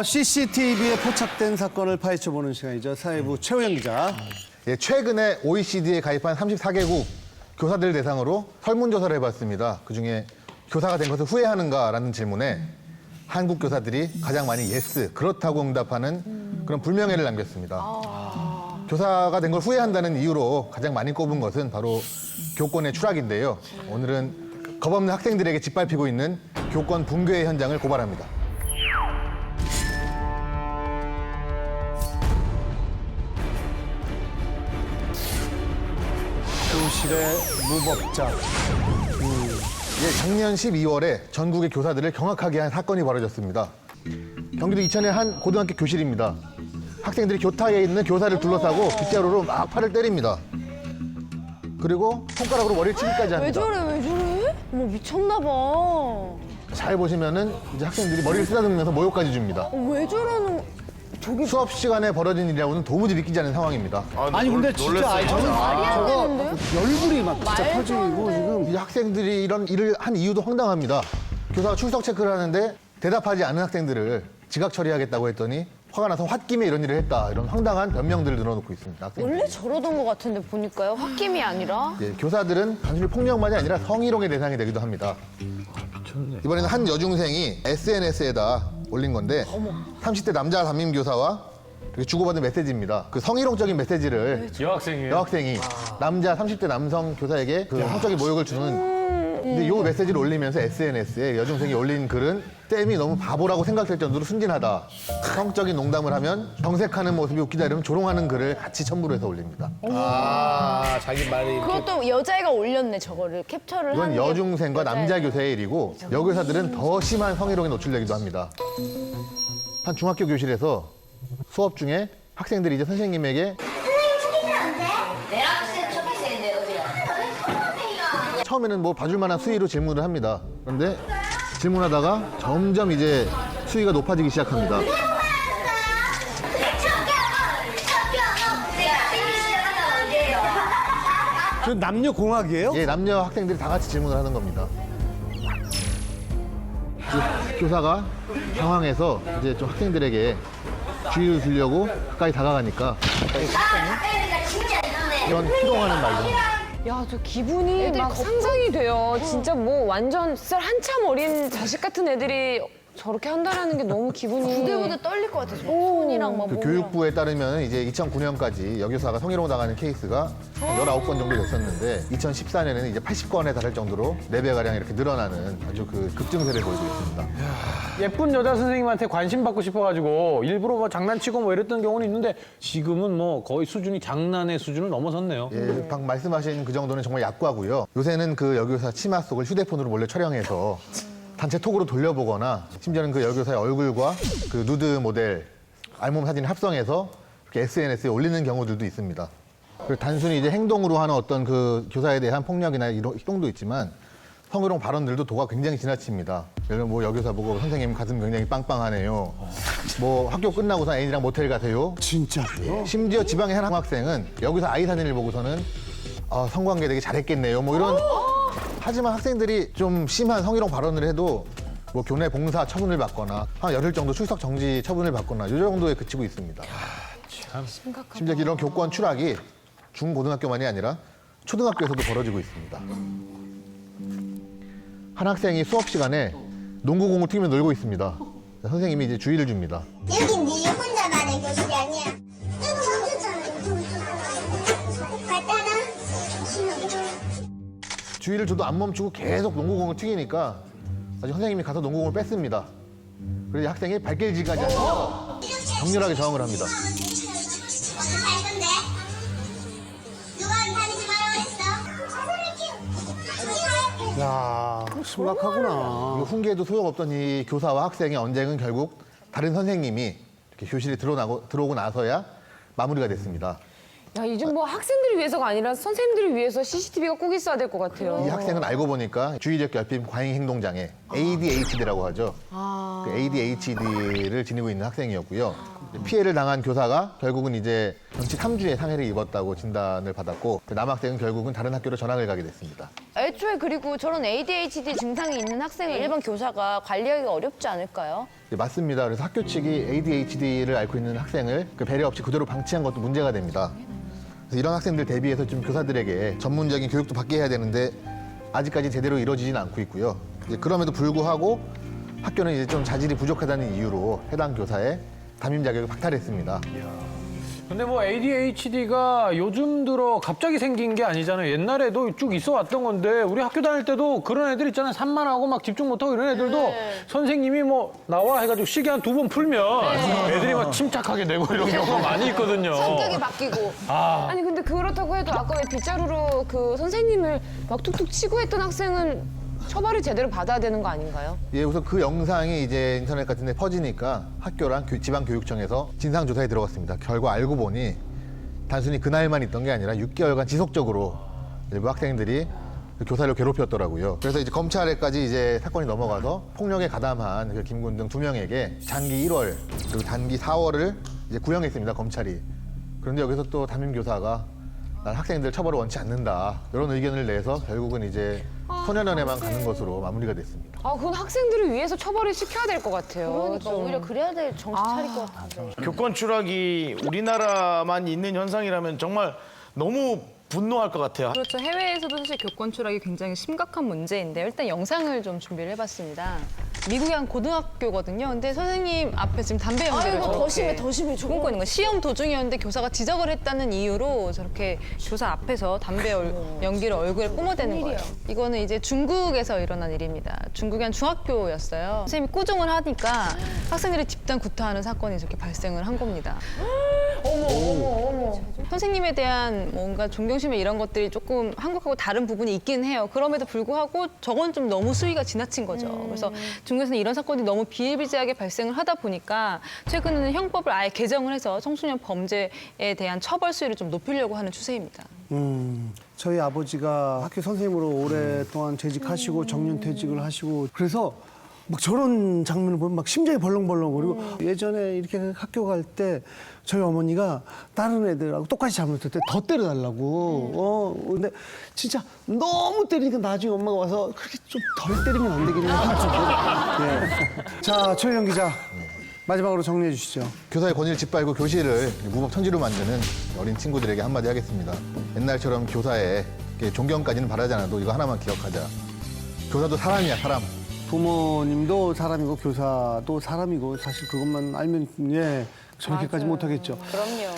CCTV에 포착된 사건을 파헤쳐보는 시간이죠. 사회부 최호영 기자. 예, 최근에 OECD에 가입한 34개국 교사들 대상으로 설문조사를 해봤습니다. 그중에 교사가 된 것을 후회하는가라는 질문에 한국 교사들이 가장 많이 예스, 그렇다고 응답하는 그런 불명예를 남겼습니다. 교사가 된 걸 후회한다는 이유로 가장 많이 꼽은 것은 바로 교권의 추락인데요. 오늘은 겁없는 학생들에게 짓밟히고 있는 교권 붕괴의 현장을 고발합니다. 교실의 무법자. 예, 작년 12월에 전국의 교사들을 경악하게 한 사건이 벌어졌습니다. 경기도 이천의 한 고등학교 교실입니다. 학생들이 교탁에 있는 교사를 둘러싸고 빗자루로 막 팔을 때립니다. 그리고 손가락으로 머리를 치기까지 합니다. 왜 저래, 왜 저래? 어머, 미쳤나 봐. 잘 보시면은 이제 학생들이 머리를 쓰다듬으면서 모욕까지 줍니다. 왜 저러는, 저게 수업 시간에 벌어진 일이라고는 도무지 믿기지 않는 상황입니다. 아니 근데 진짜 저는 저거 열불이 막 진짜 말도 터지고 안 돼. 지금. 이 학생들이 이런 일을 한 이유도 황당합니다. 교사가 출석 체크를 하는데 대답하지 않은 학생들을 지각 처리하겠다고 했더니 화가 나서 홧김에 이런 일을 했다. 이런 황당한 변명들을 늘어놓고 있습니다. 학생들이. 원래 저러던 것 같은데 보니까요. 홧김이 아니라. 예, 교사들은 단순히 폭력만이 아니라 성희롱의 대상이 되기도 합니다. 이번에는 한 여중생이 SNS에다 올린 건데 30대 남자 담임 교사와 이렇게 주고받은 메시지입니다. 그 성희롱적인 메시지를 여학생이 남자 30대 남성 교사에게 그 성적인 모욕을 주는 근데 이 메시지를 올리면서 SNS에 여중생이 올린 글은 쌤이 너무 바보라고 생각될 정도로 순진하다. 성적인 농담을 하면 정색하는 모습이 웃기다 이러면 조롱하는 글을 같이 첨부를 해서 올립니다. 아 자기 말이. 그것도 여자애가 올렸네, 저거를. 캡처를 이건 한 게. 여중생과 남자 교사의 일이고 여교사들은 더 심한 성희롱에 노출되기도 합니다. 한 중학교 교실에서 수업 중에 학생들이 이제 선생님에게 처음에는 뭐 봐줄 만한 수위로 질문을 합니다. 그런데 질문하다가 점점 이제 수위가 높아지기 시작합니다. 그 남녀 공학이에요? 예, 남녀 학생들이 다 같이 질문을 하는 겁니다. 그 교사가 당황해서 이제 좀 학생들에게 주의를 주려고 가까이 다가가니까 이런 희롱하는 말도 야, 저 기분이 막 상상이 돼요. 진짜 뭐 완전 한참 어린 자식 같은 애들이 저렇게 한다라는 게 너무 기분이. 부들부들 떨릴 것 같아, 저 손이랑 막 그 몸이랑. 교육부에 따르면 이제 2009년까지 여교사가 성희롱 당하는 케이스가 한 19건 정도 됐었는데 2014년에는 이제 80건에 달할 정도로 4배가량 이렇게 늘어나는 아주 그 급증세를 보이고 있습니다. 예쁜 여자 선생님한테 관심 받고 싶어가지고 일부러 뭐 장난치고 뭐 이랬던 경우는 있는데 지금은 뭐 거의 수준이 장난의 수준을 넘어섰네요. 예, 방금 말씀하신 그 정도는 정말 약과고요. 요새는 그 여교사 치마 속을 휴대폰으로 몰래 촬영해서 단체 톡으로 돌려보거나 심지어는 그 여교사의 얼굴과 그 누드 모델 알몸 사진을 합성해서 이렇게 SNS에 올리는 경우들도 있습니다. 그리고 단순히 이제 행동으로 하는 어떤 그 교사에 대한 폭력이나 이런 희롱도 있지만 성희롱 발언들도 도가 굉장히 지나칩니다. 예를 들면 뭐 여교사 보고 선생님 가슴 굉장히 빵빵하네요. 뭐 학교 끝나고서 애인이랑 모텔 가세요. 진짜요? 심지어 지방의 한 학생은 여기서 아이 사진을 보고서는 성관계 되게 잘했겠네요. 뭐 이런. 하지만 학생들이 좀 심한 성희롱 발언을 해도 뭐 교내 봉사 처분을 받거나 한 열흘 정도 출석 정지 처분을 받거나 이 정도에 그치고 있습니다. 심지어 이런 교권 추락이 중고등학교만이 아니라 초등학교에서도 벌어지고 있습니다. 한 학생이 수업 시간에 농구공을 튀기며 놀고 있습니다. 선생님이 이제 주의를 줍니다. 여긴 네 혼자만의 교실이 아니야. 이거 멈췄잖아. 갖다 놔. 주의를 줘도 안 멈추고 계속 농구공을 튀기니까 나중에 선생님이 가서 농구공을 뺐습니다. 그래서 이 학생이 발길질까지 하면서 격렬하게 저항을 합니다. 어떻게 할 건데? 누가 다니지 말라고 했어? 야 심각하구나. 이거 훈계해도 소용없던 이 교사와 학생의 언쟁은 결국 다른 선생님이 이렇게 교실에 들어오고 나서야 마무리가 됐습니다. 야, 이제 뭐 학생들을 위해서가 아니라 선생님들을 위해서 CCTV가 꼭 있어야 될 것 같아요. 이 학생은 알고 보니까 주의력 결핍 과잉 행동 장애 ADHD라고 하죠. 그 ADHD를 지니고 있는 학생이었고요. 피해를 당한 교사가 결국은 이제 정치 3주의 상해를 입었다고 진단을 받았고 남학생은 결국은 다른 학교로 전학을 가게 됐습니다. 애초에 그리고 저런 ADHD 증상이 있는 학생을 일반 교사가 관리하기가 어렵지 않을까요? 네, 맞습니다. 그래서 학교 측이 ADHD를 앓고 있는 학생을 배려 없이 그대로 방치한 것도 문제가 됩니다. 그래서 이런 학생들 대비해서 좀 교사들에게 전문적인 교육도 받게 해야 되는데 아직까지 제대로 이루어지지는 않고 있고요. 이제 그럼에도 불구하고 학교는 이제 좀 자질이 부족하다는 이유로 해당 교사의 담임 자격을 박탈했습니다. 근데 뭐 ADHD가 요즘 들어 갑자기 생긴 게 아니잖아요. 옛날에도 쭉 있어 왔던 건데 우리 학교 다닐 때도 그런 애들 있잖아요. 산만하고 막 집중 못하고 이런 애들도 선생님이 뭐 나와 해가지고 시계 한 2번 풀면 애들이 막 침착하게 되고 이런 경우가 많이 있거든요. 성격이 바뀌고. 아니 근데 그렇다고 해도 아까 왜 빗자루로 그 선생님을 막 툭툭 치고 했던 학생은 처벌을 제대로 받아야 되는 거 아닌가요? 예, 우선 그 영상이 이제 인터넷 같은 데 퍼지니까 학교랑 지방교육청에서 진상조사에 들어갔습니다. 결과 알고 보니 단순히 그날만 있던 게 아니라 6개월간 지속적으로 일부 학생들이 교사를 괴롭혔더라고요. 그래서 이제 검찰에까지 이제 사건이 넘어가서 폭력에 가담한 그 김군 등 2명에게 장기 1월 그리고 단기 4월을 이제 구형했습니다, 검찰이. 그런데 여기서 또 담임교사가 난 학생들 처벌을 원치 않는다 이런 의견을 내서 결국은 이제 소년원에만 가는 것으로 마무리가 됐습니다. 아, 그건 학생들을 위해서 처벌을 시켜야 될 것 같아요. 그러니까 좀. 오히려 그래야 될 정신 차릴 것 같아요. 교권 추락이 우리나라만 있는 현상이라면 정말 너무 분노할 것 같아요. 그렇죠. 해외에서도 사실 교권 추락이 굉장히 심각한 문제인데요. 일단 영상을 좀 준비를 해봤습니다. 미국의 한 고등학교거든요. 근데 선생님 앞에 지금 담배 연기를 아이고 더 심해 더 심해 저거. 끊고 있는 거. 시험 도중이었는데 교사가 지적을 했다는 이유로 저렇게 교사 앞에서 담배 연기를 얼굴에 뿜어대는 거예요. 이거는 이제 중국에서 일어난 일입니다. 중국의 한 중학교였어요. 선생님이 꾸중을 하니까 학생들이 집단 구타하는 사건이 저렇게 발생을 한 겁니다. 선생님에 대한 뭔가 존경심에 이런 것들이 조금 한국하고 다른 부분이 있긴 해요. 그럼에도 불구하고 저건 좀 너무 수위가 지나친 거죠. 그래서 중국에서는 이런 사건이 너무 비일비재하게 발생을 하다 보니까 최근에는 형법을 아예 개정을 해서 청소년 범죄에 대한 처벌 수위를 좀 높이려고 하는 추세입니다. 저희 아버지가 학교 선생님으로 오랫동안 재직하시고 정년퇴직을 하시고 그래서 막 저런 장면을 보면 막 심장이 벌렁벌렁거리고 예전에 이렇게 학교 갈 때 저희 어머니가 다른 애들하고 똑같이 잘못했을 때 더 때려달라고 근데 진짜 너무 때리니까 나중에 엄마가 와서 그렇게 좀 덜 때리면 안 되겠냐 예. 자 최영 기자 마지막으로 정리해 주시죠. 교사의 권위를 짓밟고 교실을 무법천지로 만드는 어린 친구들에게 한마디 하겠습니다. 옛날처럼 교사의 존경까지는 바라지 않아도 이거 하나만 기억하자. 교사도 사람이야, 사람. 부모님도 사람이고 교사도 사람이고 사실 그것만 알면 예 저렇게까지 못하겠죠. 그럼요.